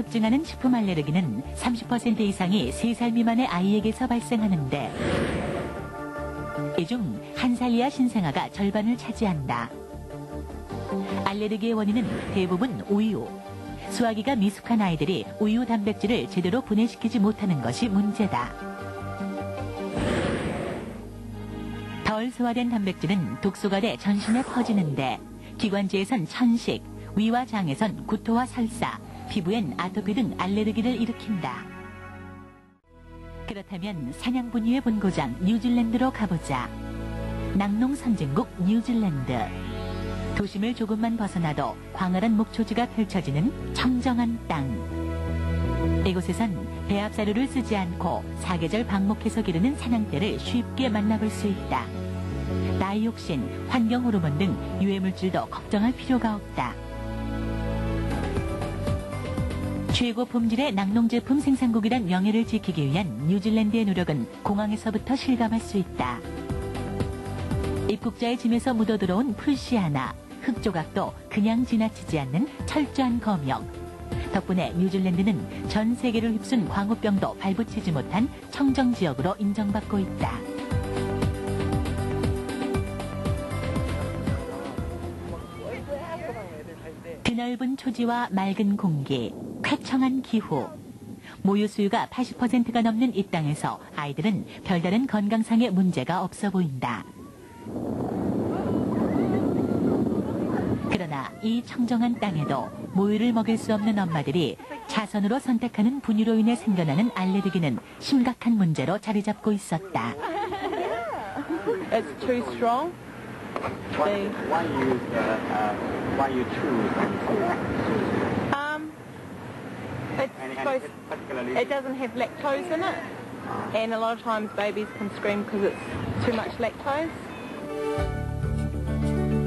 급증하는 식품 알레르기는 30% 이상이 3살 미만의 아이에게서 발생하는데 이 중 1살 이하 신생아가 절반을 차지한다. 알레르기의 원인은 대부분 우유. 소화기가 미숙한 아이들이 우유 단백질을 제대로 분해시키지 못하는 것이 문제다. 덜 소화된 단백질은 독소가 돼 전신에 퍼지는데 기관지에선 천식, 위와 장에선 구토와 설사, 피부엔 아토피 등 알레르기를 일으킨다. 그렇다면 사냥분유의 본고장 뉴질랜드로 가보자. 낙농 선진국 뉴질랜드. 도심을 조금만 벗어나도 광활한 목초지가 펼쳐지는 청정한 땅. 이곳에선 배합사료를 쓰지 않고 사계절 방목해서 기르는 사냥떼를 쉽게 만나볼 수 있다. 다이옥신, 환경호르몬 등 유해물질도 걱정할 필요가 없다. 최고 품질의 낙농제품 생산국이란 명예를 지키기 위한 뉴질랜드의 노력은 공항에서부터 실감할 수 있다. 입국자의 짐에서 묻어들어온 풀씨 하나, 흙조각도 그냥 지나치지 않는 철저한 검역. 덕분에 뉴질랜드는 전 세계를 휩쓴 광우병도 발붙이지 못한 청정지역으로 인정받고 있다. 드넓은 초지와 맑은 공기, 쾌청한 기후. 모유 수유가 80%가 넘는 이 땅에서 아이들은 별다른 건강상의 문제가 없어 보인다. 그러나 이 청정한 땅에도 모유를 먹일 수 없는 엄마들이 자선으로 선택하는 분유로 인해 생겨나는 알레르기는 심각한 문제로 자리 잡고 있었다. It's too strong. Why you choose? It doesn't have lactose in it, and a lot of times babies can scream because it's too much lactose.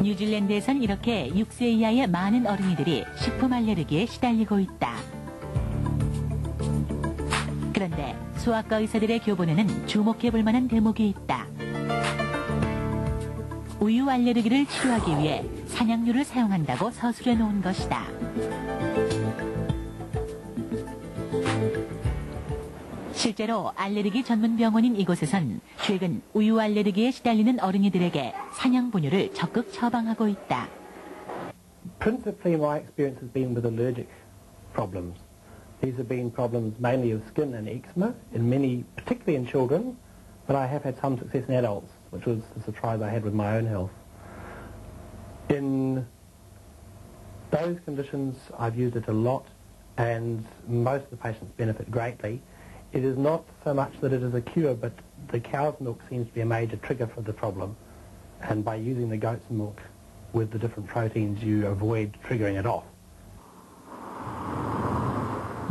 뉴질랜드에선 이렇게 6세 이하의 많은 어린이들이 식품 알레르기에 시달리고 있다. 그런데 소아과 의사들의 교본에는 주목해볼 만한 대목이 있다. 우유 알레르기를 치료하기 위해 사냥류를 사용한다고 서술해 놓은 것이다. 실제로 알레르기 전문 병원인 이곳에선 최근 우유 알레르기에 시달리는 어린이들에게 사냥 분유를 적극 처방하고 있다. Principally, my experience has been with allergic problems. These have been problems mainly of skin and eczema, in many, particularly in children, but I have had some success in adults, which was the surprise I had with my own health. In those conditions, I've used it a lot, and most of the patients benefit greatly. It is not so much that it is a cure, but the cow's milk seems to be a major trigger for the problem, and by using the goat's milk with the different proteins, you avoid triggering it off.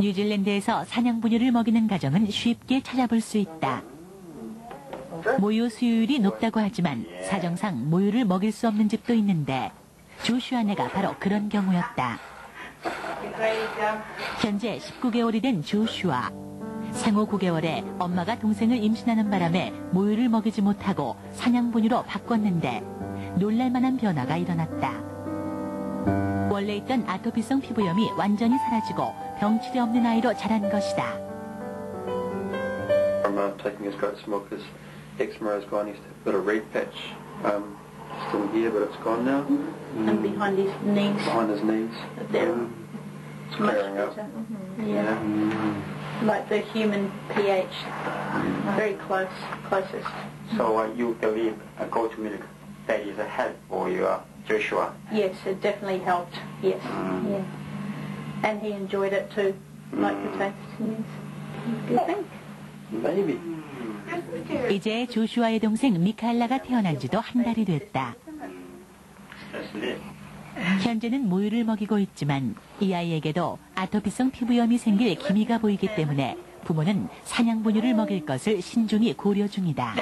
뉴질랜드에서 사냥 분유를 먹이는 가정은 쉽게 찾아볼 수 있다. 모유 수유율이 높다고 하지만 사정상 모유를 먹일 수 없는 집도 있는데 조슈아네가 바로 그런 경우였다. 현재 19개월이 된 조슈아. 생후 9개월에 엄마가 동생을 임신하는 바람에 모유를 먹이지 못하고 사냥 분유로 바꿨는데 놀랄만한 변화가 일어났다. 원래 있던 아토피성 피부염이 완전히 사라지고 병치레 없는 아이로 자란 것이다. From taking his goat's milk, his eczema has gone. He's got a red patch still here, but it's gone now. And behind his knees. Behind his knees. There. It's clearing up. Yeah. Like the human pH. Very closest. So you believe goat milk that is a help for your Joshua? Yes, it definitely helped. Yes. Yeah. And he enjoyed it too. Like the taste. Yes. Good thing. Maybe. 이제 조슈아의 동생 미카엘라가 태어난 지도 한 달이 됐다. 현재는 모유를 먹이고 있지만 이 아이에게도 아토피성 피부염이 생길 기미가 보이기 때문에 부모는 사냥 분유를 먹일 것을 신중히 고려 중이다.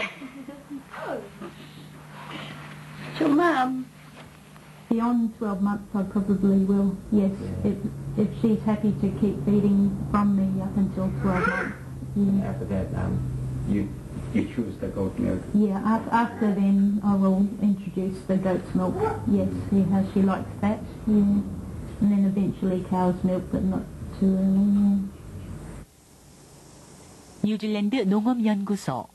Your mum? Beyond 12 months I probably will, yes. If she's happy to keep feeding from me up until 12 months. Yeah. After that, you choose the goat milk? Yeah, after then I will introduce the goat's milk, yes, see how she likes that, yeah. And then eventually cow's milk, but not 뉴질랜드 농업연구소.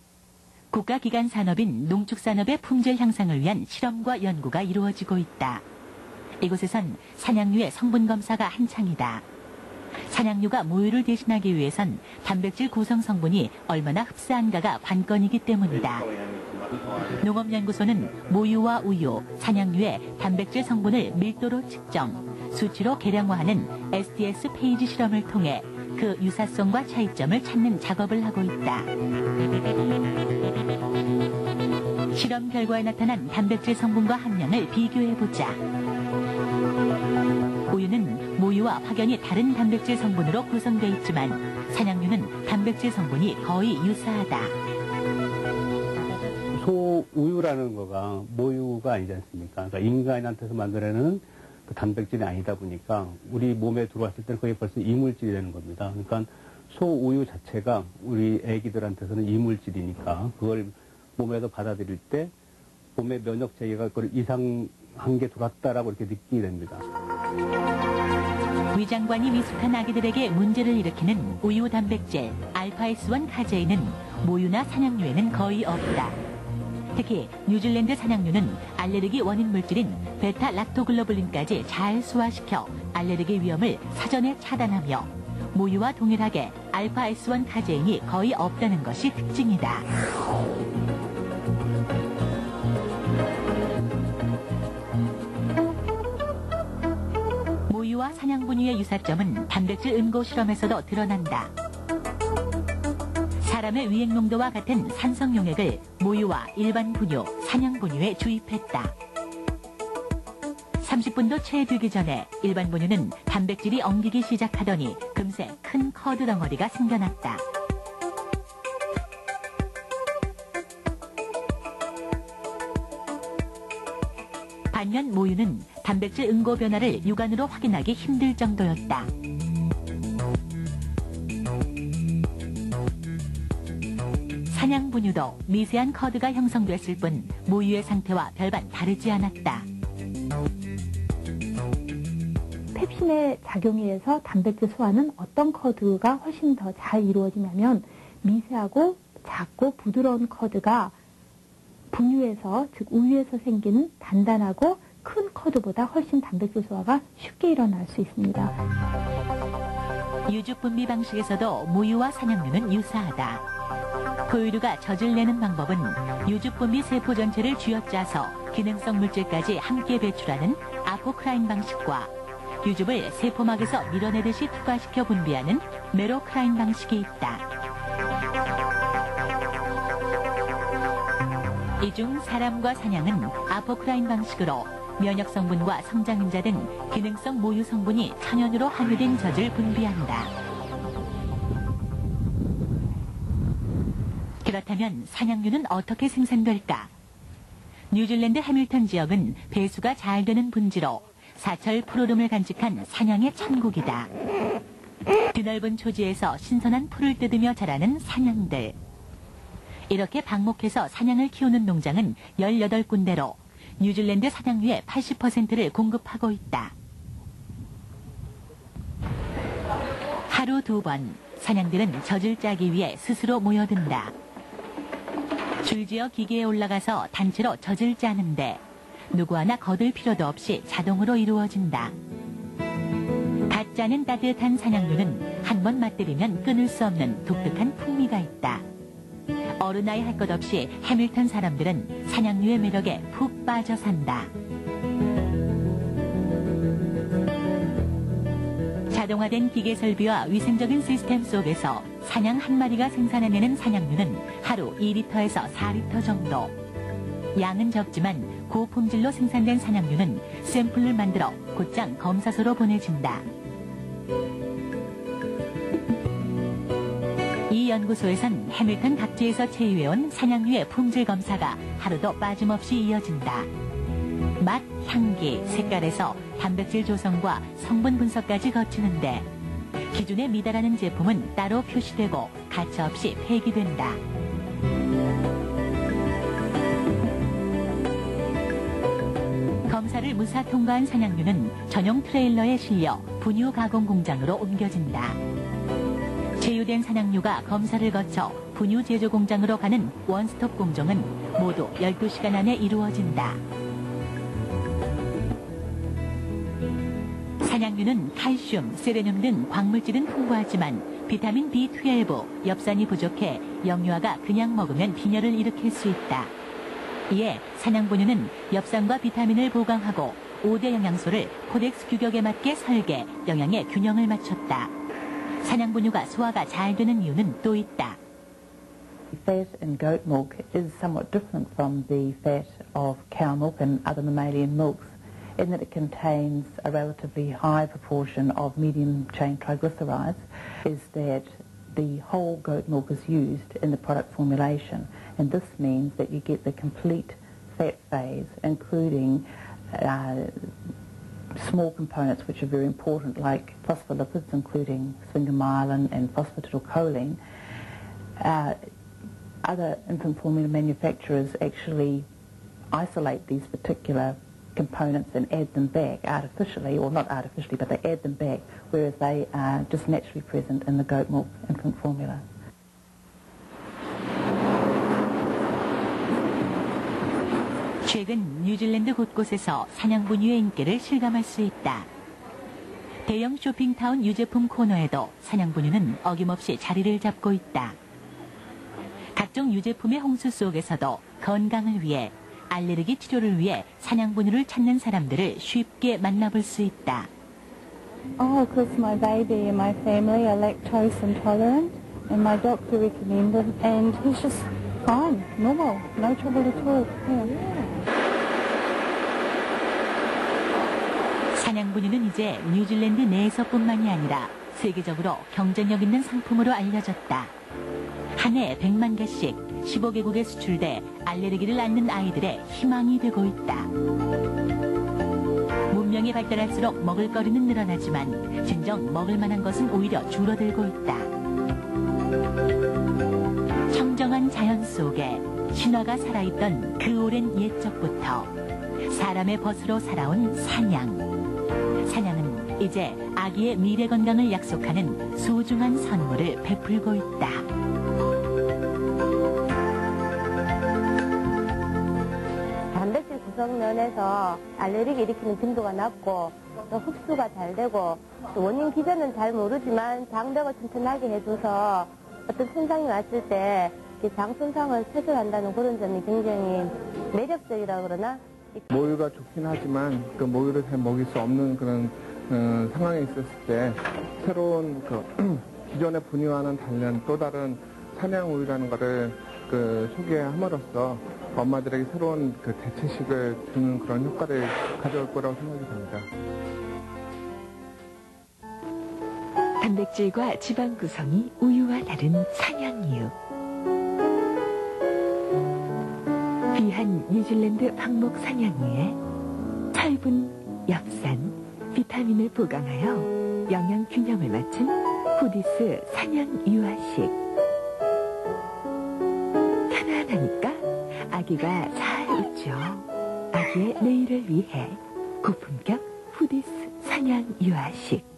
국가기관 산업인 농축산업의 품질 향상을 위한 실험과 연구가 이루어지고 있다. 이곳에선 산양류의 성분 검사가 한창이다. 산양류가 모유를 대신하기 위해선 단백질 구성 성분이 얼마나 흡사한가가 관건이기 때문이다. 농업연구소는 모유와 우유, 산양류의 단백질 성분을 밀도로 측정, 수치로 계량화하는 STS 페이지 실험을 통해 그 유사성과 차이점을 찾는 작업을 하고 있다. 실험 결과에 나타난 단백질 성분과 함량을 비교해보자. 우유는 모유와 확연히 다른 단백질 성분으로 구성되어 있지만 산양류는 단백질 성분이 거의 유사하다. 소우유라는 거가 모유가 아니지 않습니까? 그러니까 인간한테서 만들어내는 그 단백질이 아니다 보니까 우리 몸에 들어왔을 때는 거의 벌써 이물질이 되는 겁니다. 그러니까 소우유 자체가 우리 애기들한테서는 이물질이니까 그걸 몸에서 받아들일 때 몸의 면역 체계가 그걸 이상한 게 들어왔다라고 이렇게 느끼게 됩니다. 위장관이 미숙한 아기들에게 문제를 일으키는 우유 단백질 알파-S1 카제인은 모유나 산양류에는 거의 없다. 특히 뉴질랜드 산양류는 알레르기 원인 물질인 베타-락토글로불린까지 잘 소화시켜 알레르기 위험을 사전에 차단하며 모유와 동일하게 알파-S1 카제인이 거의 없다는 것이 특징이다. 모유와 산양 분유의 유사점은 단백질 음고 실험에서도 드러난다. 사람의 위액 농도와 같은 산성 용액을 모유와 일반 분유, 산양 분유에 주입했다. 30분도 채 되기 전에 일반 분유는 단백질이 엉기기 시작하더니 금세 큰 커드 덩어리가 생겨났다. 반면 모유는 단백질 응고 변화를 육안으로 확인하기 힘들 정도였다. 산양 분유도 미세한 커드가 형성됐을 뿐 모유의 상태와 별반 다르지 않았다. 펩신의 작용에 의해서 단백질 소화는 어떤 커드가 훨씬 더 잘 이루어지냐면 미세하고 작고 부드러운 커드가 분유에서, 즉 우유에서 생기는 단단하고 큰 커드보다 훨씬 단백질 소화가 쉽게 일어날 수 있습니다. 유죽 분비 방식에서도 모유와 산양류는 유사하다. 포유류가 젖을 내는 방법은 유죽 분비 세포 전체를 쥐어짜서 기능성 물질까지 함께 배출하는 아포크라인 방식과 유즙을 세포막에서 밀어내듯이 투과시켜 분비하는 메로크라인 방식이 있다. 이 중 사람과 산양은 아포크라인 방식으로 면역 성분과 성장인자 등 기능성 모유 성분이 천연으로 함유된 젖을 분비한다. 그렇다면 산양류는 어떻게 생산될까? 뉴질랜드 해밀턴 지역은 배수가 잘 되는 분지로 사철 푸르름을 간직한 산양의 천국이다. 드넓은 초지에서 신선한 풀을 뜯으며 자라는 산양들. 이렇게 방목해서 산양을 키우는 농장은 18군데로 뉴질랜드 산양류의 80%를 공급하고 있다. 하루 2번 산양들은 젖을 짜기 위해 스스로 모여든다. 줄지어 기계에 올라가서 단체로 젖을 짜는데 누구 하나 거들 필요도 없이 자동으로 이루어진다. 갓 짜는 따뜻한 산양류는 한 번 맛들이면 끊을 수 없는 독특한 풍미가 있다. 어른아이 할 것 없이 해밀턴 사람들은 산양류의 매력에 푹 빠져 산다. 자동화된 기계 설비와 위생적인 시스템 속에서 산양 한 마리가 생산해내는 산양류는 하루 2리터에서 4리터 정도. 양은 적지만 고품질로 생산된 산양류는 샘플을 만들어 곧장 검사소로 보내진다. 이 연구소에선 해밀턴 각지에서 체류해온 산양류의 품질 검사가 하루도 빠짐없이 이어진다. 맛, 향기, 색깔에서 단백질 조성과 성분 분석까지 거치는데 기준에 미달하는 제품은 따로 표시되고 가차없이 폐기된다. 검사를 무사 통과한 산양류는 전용 트레일러에 실려 분유 가공 공장으로 옮겨진다. 제휴된 산양류가 검사를 거쳐 분유 제조 공장으로 가는 원스톱 공정은 모두 12시간 안에 이루어진다. 산양류는 칼슘, 세레늄 등 광물질은 풍부하지만 비타민 B12, 엽산이 부족해 영유아가 그냥 먹으면 빈혈을 일으킬 수 있다. 이에 산양분유는 엽산과 비타민을 보강하고 5대 영양소를 코덱스 규격에 맞게 설계, 영양의 균형을 맞췄다. 산양분유가 소화가 잘 되는 이유는 또 있다. Fat in goat milk is somewhat different from the fat of cow milk and other mammalian milks in that it contains a relatively high proportion of medium-chain triglycerides, is that the whole goat milk is used in the product formulation, and this means that you get the complete fat phase, including small components which are very important, like phospholipids, including sphingomyelin and phosphatidylcholine. Other infant formula manufacturers actually isolate these particular components and add them back artificially, or not artificially, but they add them back, whereas they are just naturally present in the goat milk infant formula. 최근 뉴질랜드 곳곳에서 산양분유의 인기를 실감할 수 있다. 대형 쇼핑타운 유제품 코너에도 산양분유는 어김없이 자리를 잡고 있다. 각종 유제품의 홍수 속에서도 건강을 위해, 알레르기 치료를 위해 산양분유를 찾는 사람들을 쉽게 만나볼 수 있다. Oh, because my baby and my family are lactose intolerant, and my doctor recommended, and he's just fine, normal, no trouble at all. Yeah. 산양분유는 이제 뉴질랜드 내에서뿐만이 아니라 세계적으로 경쟁력 있는 상품으로 알려졌다. 한 해 100만 개씩 15개국에 수출돼 알레르기를 앓는 아이들의 희망이 되고 있다. 문명이 발달할수록 먹을거리는 늘어나지만 진정 먹을 만한 것은 오히려 줄어들고 있다. 청정한 자연 속에 신화가 살아있던 그 오랜 옛적부터 사람의 벗으로 살아온 산양. 산양은 이제 아기의 미래 건강을 약속하는 소중한 선물을 베풀고 있다. 단백질 구성 면에서 알레르기 일으키는 빈도가 낮고 또 흡수가 잘 되고 또 원인 기전은 잘 모르지만 장벽을 튼튼하게 해줘서 어떤 손상이 왔을 때 장 손상을 최소화한다는 그런 점이 굉장히 매력적이라고 그러나? 모유가 좋긴 하지만 그 모유를 잘 먹일 수 없는 그런 상황에 있었을 때 새로운 기존의 분유와는 다른 또 다른 산양 우유라는 것을 소개함으로써 엄마들에게 새로운 대체식을 주는 그런 효과를 가져올 거라고 생각이 됩니다. 단백질과 지방 구성이 우유와 다른 산양유. 귀한 뉴질랜드 황목 산양유에 철분, 엽산, 비타민을 보강하여 영양 균형을 맞춘 후디스 산양 유아식. 편안하니까 아기가 잘 웃죠. 아기의 내일을 위해 고품격 후디스 산양 유아식.